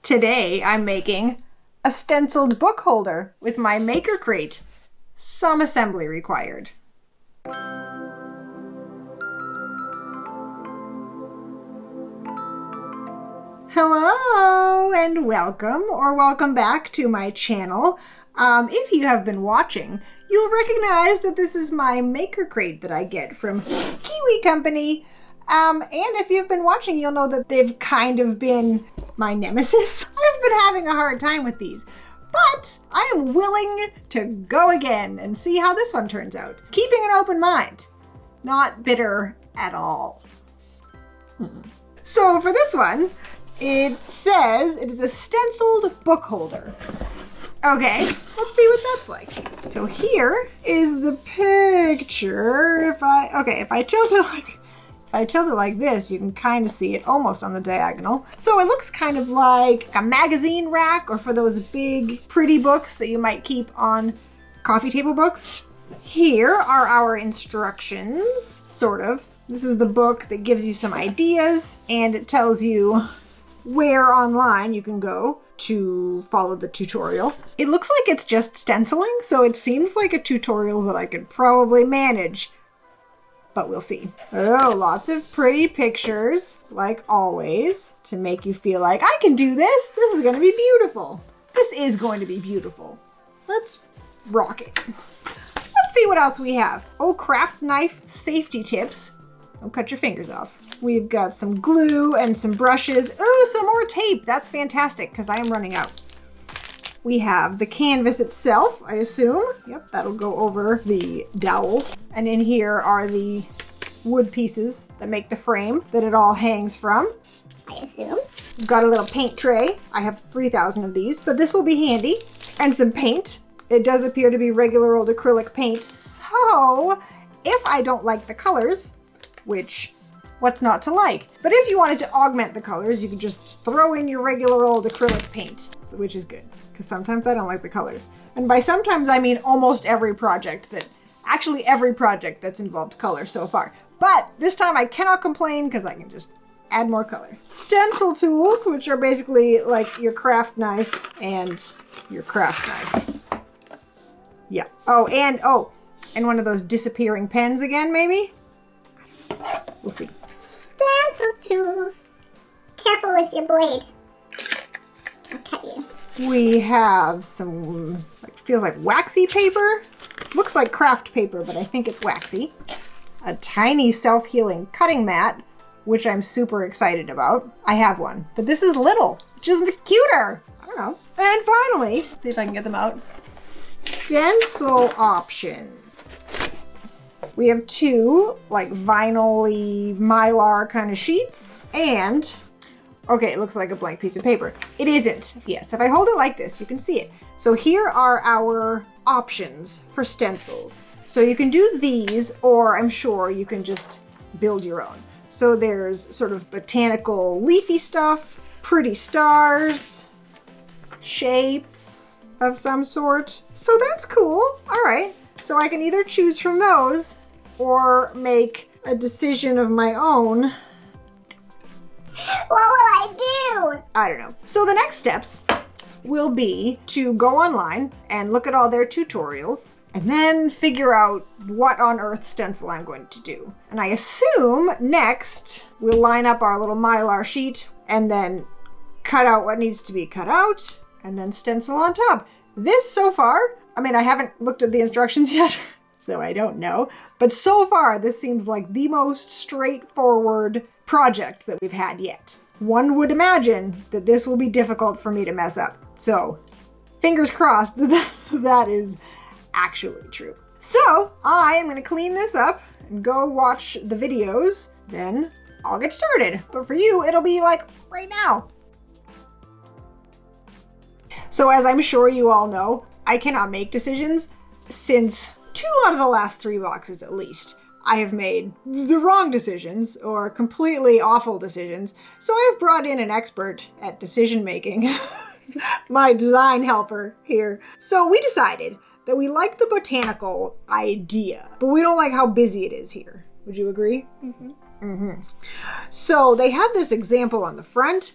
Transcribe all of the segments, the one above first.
Today I'm making a stenciled book holder with my makercrate. Some assembly required. Hello and welcome back to my channel. If you have been watching, you'll recognize that this is my makercrate that I get from Kiwi Company. And if you've been watching, you'll know that they've kind of been my nemesis. I've been having a hard time with these, but I am willing to go again and see how this one turns out. Keeping an open mind, not bitter at all. So for this one, it says it is a stenciled book holder. Okay, let's see what that's like. So here is the picture. If I tilt it like this, you can kind of see it almost on the diagonal. So it looks kind of like a magazine rack, or for those big, pretty books that you might keep on coffee table books. Here are our instructions, sort of. This is the book that gives you some ideas, and it tells you where online you can go to follow the tutorial. It looks like it's just stenciling, so it seems like a tutorial that I could probably manage. But we'll see. Oh, lots of pretty pictures, like always, to make you feel like, I can do this. This is going to be beautiful. This is going to be beautiful. Let's rock it. Let's see what else we have. Oh, craft knife safety tips. Don't cut your fingers off. We've got some glue and some brushes. Oh, some more tape. That's fantastic, because I am running out. We have the canvas itself, I assume. Yep, that'll go over the dowels. And in here are the wood pieces that make the frame that it all hangs from, I assume. We've got a little paint tray. I have 3,000 of these, but this will be handy. And some paint. It does appear to be regular old acrylic paint. So if I don't like the colors, which, what's not to like? But if you wanted to augment the colors, you could just throw in your regular old acrylic paint, which is good, because sometimes I don't like the colors. And by sometimes, I mean almost every project that's involved color so far. But this time I cannot complain, because I can just add more color. Stencil tools, which are basically like your craft knife and your craft knife. Yeah. And one of those disappearing pens again, maybe? We'll see. Stencil tools. Careful with your blade. I'll cut you. We have some, feels like waxy paper. Looks like craft paper, but I think it's waxy. A tiny self-healing cutting mat, which I'm super excited about. I have one, but this is little, which is cuter. I don't know. And finally, let's see if I can get them out. Stencil options. We have two, vinyl-y mylar kind of sheets, and, okay, it looks like a blank piece of paper. It isn't. Yes, if I hold it like this, you can see it. So here are our options for stencils. So you can do these, or I'm sure you can just build your own. So there's sort of botanical leafy stuff, pretty stars, shapes of some sort. So that's cool. All right. So I can either choose from those or make a decision of my own. What will I do? I don't know. So the next steps will be to go online and look at all their tutorials and then figure out what on earth stencil I'm going to do. And I assume next we'll line up our little mylar sheet and then cut out what needs to be cut out and then stencil on top. This so far, I haven't looked at the instructions yet, so I don't know. But so far, this seems like the most straightforward project that we've had yet. One would imagine that this will be difficult for me to mess up. So, fingers crossed that that is actually true. So, I am going to clean this up and go watch the videos. Then I'll get started. But for you, it'll be right now. So as I'm sure you all know, I cannot make decisions since 2 out of the last 3 boxes at least I have made the wrong decisions or completely awful decisions. So I've brought in an expert at decision making, my design helper here. So we decided that we like the botanical idea, but we don't like how busy it is here. Would you agree? Mm-hmm. So they have this example on the front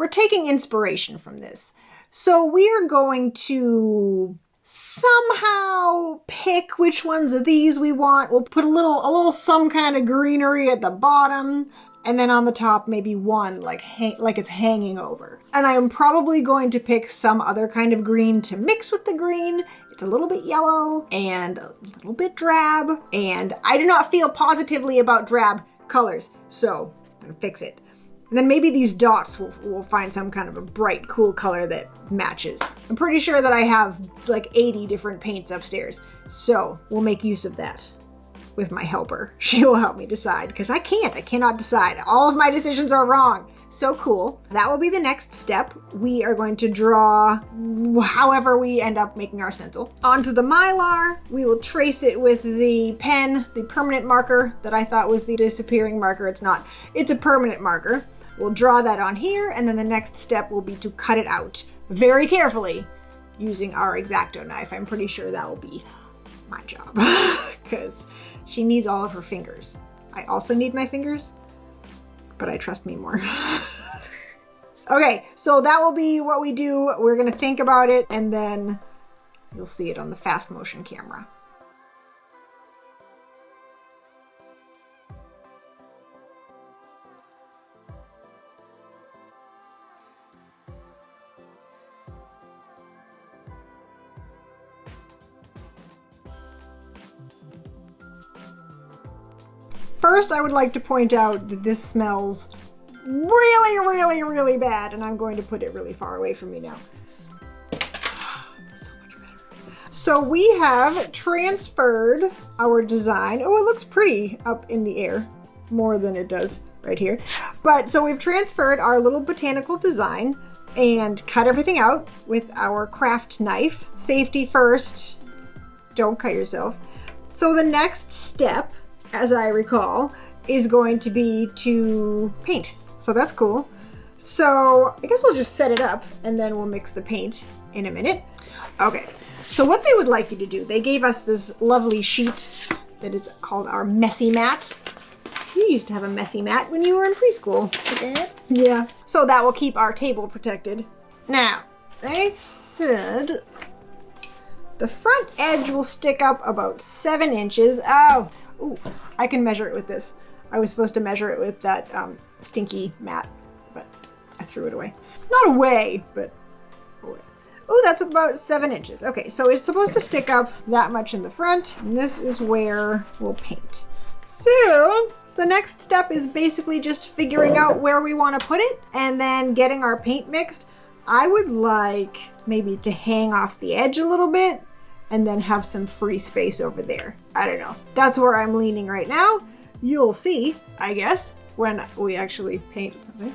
we're taking inspiration from this. So we are going to somehow pick which ones of these we want. We'll put a little some kind of greenery at the bottom, and then on the top maybe one like it's hanging over. And I am probably going to pick some other kind of green to mix with the green. It's a little bit yellow and a little bit drab, and I do not feel positively about drab colors, so I'm gonna fix it. And then maybe these dots will find some kind of a bright, cool color that matches. I'm pretty sure that I have like 80 different paints upstairs, so we'll make use of that with my helper. She will help me decide, because I cannot decide. All of my decisions are wrong. So cool. That will be the next step. We are going to draw however we end up making our stencil. Onto the Mylar, we will trace it with the pen, the permanent marker that I thought was the disappearing marker. It's not. It's a permanent marker. We'll draw that on here, and then the next step will be to cut it out very carefully using our X-Acto knife. I'm pretty sure that will be my job because she needs all of her fingers. I also need my fingers, but I trust me more. Okay, so that will be what we do. We're gonna think about it, and then you'll see it on the fast motion camera. First, I would like to point out that this smells really, really, really bad, and I'm going to put it really far away from me now. So much better. So we have transferred our design. Oh, it looks pretty up in the air, more than it does right here. But so we've transferred our little botanical design and cut everything out with our craft knife. Safety first, don't cut yourself. So the next step, as I recall, is going to be to paint. So that's cool. So I guess we'll just set it up and then we'll mix the paint in a minute. Okay, so what they would like you to do, they gave us this lovely sheet that is called our messy mat. You used to have a messy mat when you were in preschool. Okay. Yeah. So that will keep our table protected. Now, they said the front edge will stick up about 7 inches. Oh, ooh, I can measure it with this. I was supposed to measure it with that stinky mat, but I threw it away. Not away, but away. Oh, that's about 7 inches. Okay, so it's supposed to stick up that much in the front, and this is where we'll paint. So the next step is basically just figuring out where we want to put it and then getting our paint mixed. I would like maybe to hang off the edge a little bit and then have some free space over there. I don't know. That's where I'm leaning right now. You'll see, I guess, when we actually paint something.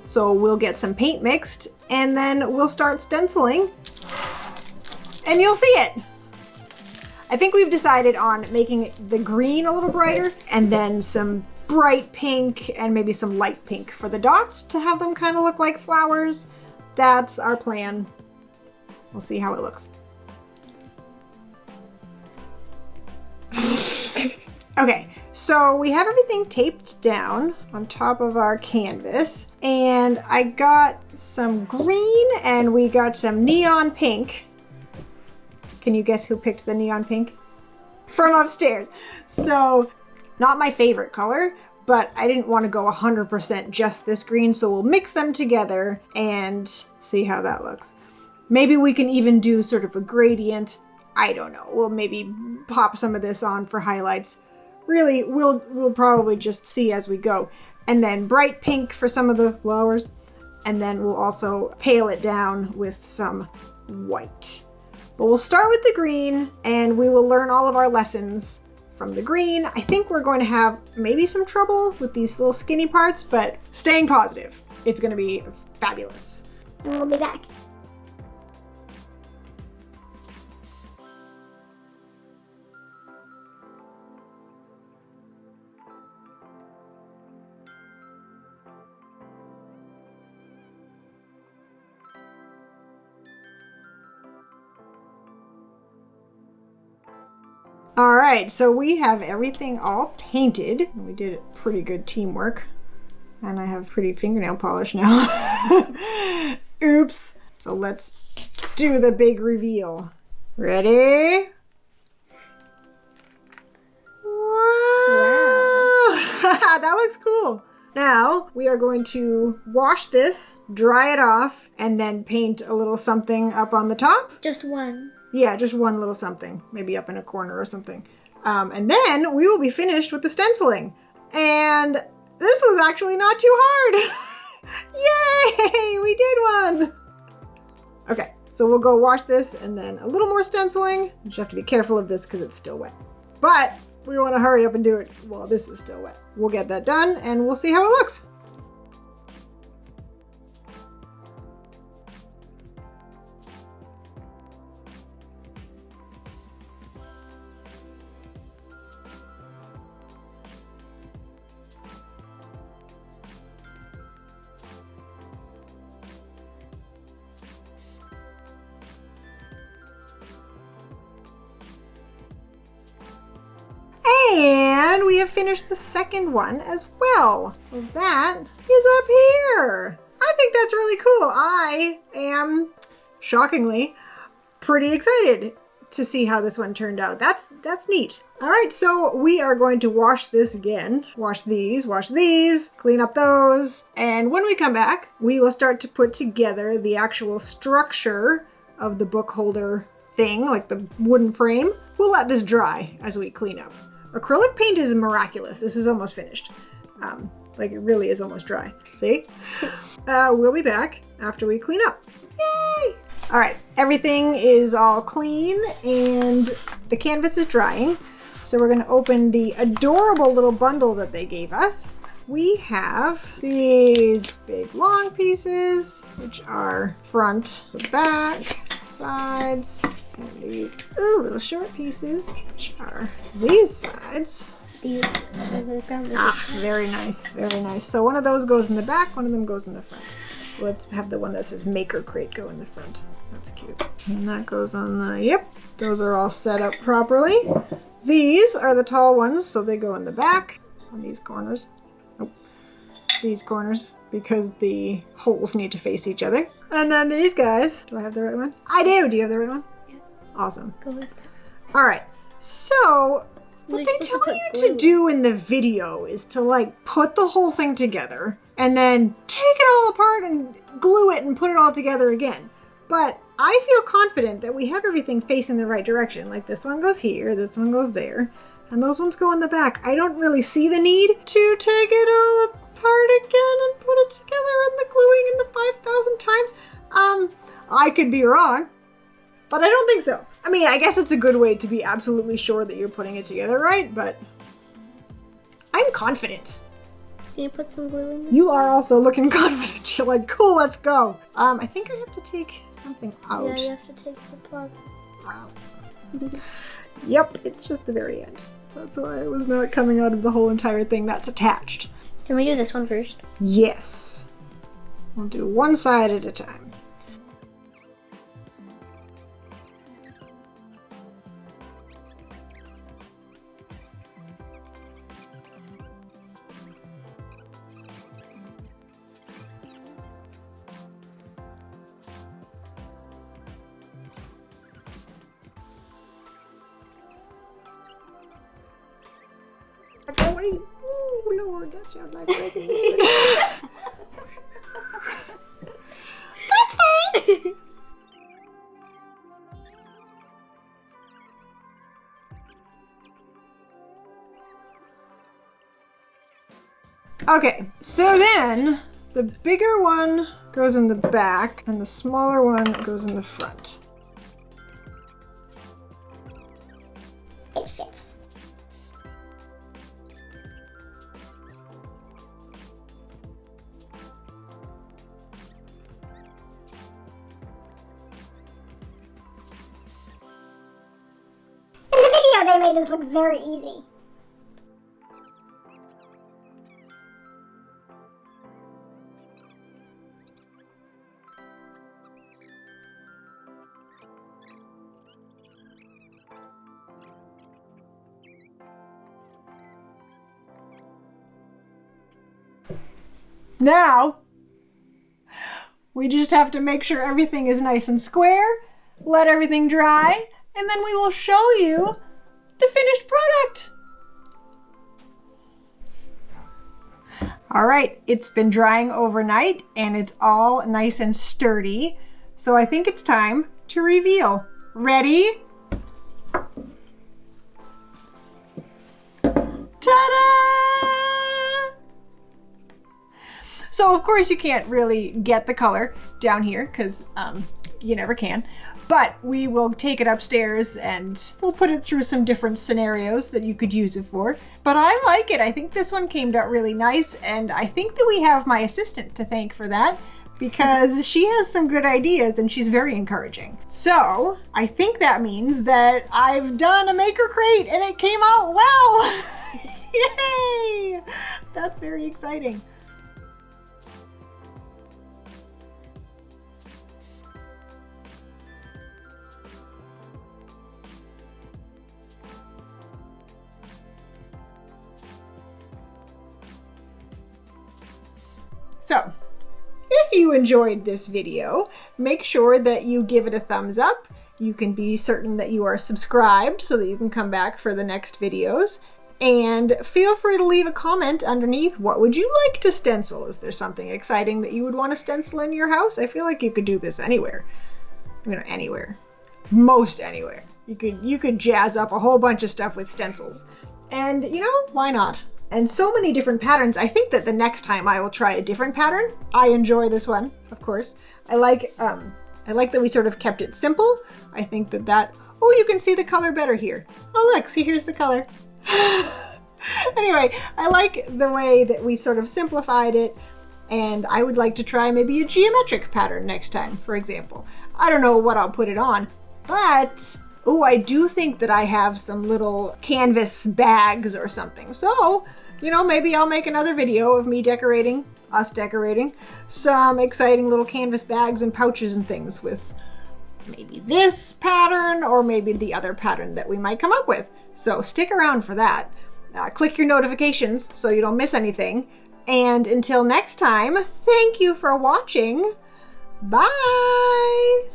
So we'll get some paint mixed and then we'll start stenciling and you'll see it. I think we've decided on making the green a little brighter and then some bright pink and maybe some light pink for the dots to have them kind of look like flowers. That's our plan. We'll see how it looks. Okay, so we have everything taped down on top of our canvas, and I got some green and we got some neon pink. Can you guess who picked the neon pink? From upstairs. So, not my favorite color, but I didn't want to go 100% just this green, so we'll mix them together and see how that looks. Maybe we can even do sort of a gradient. I don't know. We'll maybe pop some of this on for highlights. Really, we'll probably just see as we go. And then bright pink for some of the flowers. And then we'll also pale it down with some white. But we'll start with the green and we will learn all of our lessons from the green. I think we're going to have maybe some trouble with these little skinny parts, but staying positive. It's going to be fabulous. And we'll be back. All right, so we have everything all painted. We did pretty good teamwork. And I have pretty fingernail polish now. Oops. So let's do the big reveal. Ready? Wow. That looks cool. Now we are going to wash this, dry it off, and then paint a little something up on the top. Just one. Yeah, just one little something, maybe up in a corner or something. And then we will be finished with the stenciling. And this was actually not too hard. Yay, we did one. Okay, so we'll go wash this and then a little more stenciling. You just have to be careful of this because it's still wet. But we want to hurry up and do it while this is still wet. We'll get that done and we'll see how it looks. And we have finished the second one as well. So that is up here. I think that's really cool. I am, shockingly, pretty excited to see how this one turned out. That's neat. All right, so we are going to wash this again. Wash these, clean up those. And when we come back, we will start to put together the actual structure of the book holder thing, like the wooden frame. We'll let this dry as we clean up. Acrylic paint is miraculous. This is almost finished. Like it really is almost dry. See? We'll be back after we clean up. Yay! All right, everything is all clean and the canvas is drying. So we're gonna open the adorable little bundle that they gave us. We have these big long pieces, which are front, the back, sides, and these little short pieces, which are these sides. These to the ground. Very nice, very nice. So one of those goes in the back, one of them goes in the front. Let's have the one that says makercrate go in the front. That's cute. And that goes on the, yep, those are all set up properly. These are the tall ones, so they go in the back on these corners. Nope. These corners, because the holes need to face each other. And then these guys, do I have the right one? I do. Do you have the right one? Yeah. Awesome. Go with that. All right. So what they tell you to do in the video is to like put the whole thing together and then take it all apart and glue it and put it all together again. But I feel confident that we have everything facing the right direction. Like this one goes here, this one goes there, and those ones go in the back. I don't really see the need to take it all apart again and put it together and the gluing in the 5,000 times. I could be wrong, but I don't think so. I mean, I guess it's a good way to be absolutely sure that you're putting it together right, but I'm confident. Can you put some glue in this? You are also looking confident. You're like, cool, let's go. I think I have to take something out. Yeah, you have to take the plug. Wow. Yep, it's just the very end. That's why it was not coming out of the whole entire thing that's attached. Can we do this one first? Yes. We'll do one side at a time. Oh wait! Oh Lord, that sounds like breaking. That's fine. Okay, so then the bigger one goes in the back and the smaller one goes in the front. It fits. In the video, they made this look very easy. Now, We just have to make sure everything is nice and square, let everything dry, and then we will show you the finished product. All right, it's been drying overnight and it's all nice and sturdy. So I think it's time to reveal. Ready? Ta-da! So of course you can't really get the color down here because you never can. But we will take it upstairs and we'll put it through some different scenarios that you could use it for. But I like it. I think this one came out really nice, and I think that we have my assistant to thank for that because she has some good ideas and she's very encouraging. So I think that means that I've done a maker crate and it came out well. Yay! That's very exciting. So, if you enjoyed this video, make sure that you give it a thumbs up. You can be certain that you are subscribed so that you can come back for the next videos. And feel free to leave a comment underneath. What would you like to stencil? Is there something exciting that you would want to stencil in your house? I feel like you could do this anywhere. You know, anywhere. Most anywhere. You could jazz up a whole bunch of stuff with stencils. And, you know, why not? And so many different patterns. I think that the next time I will try a different pattern. I enjoy this one, of course. I like that we sort of kept it simple. I think that, oh, you can see the color better here. Oh, look, see, here's the color. Anyway, I like the way that we sort of simplified it, and I would like to try maybe a geometric pattern next time, for example. I don't know what I'll put it on, but oh, I do think that I have some little canvas bags or something. So, you know, maybe I'll make another video of me decorating, us decorating, some exciting little canvas bags and pouches and things with maybe this pattern or maybe the other pattern that we might come up with. So stick around for that. Click your notifications so you don't miss anything. And until next time, thank you for watching. Bye!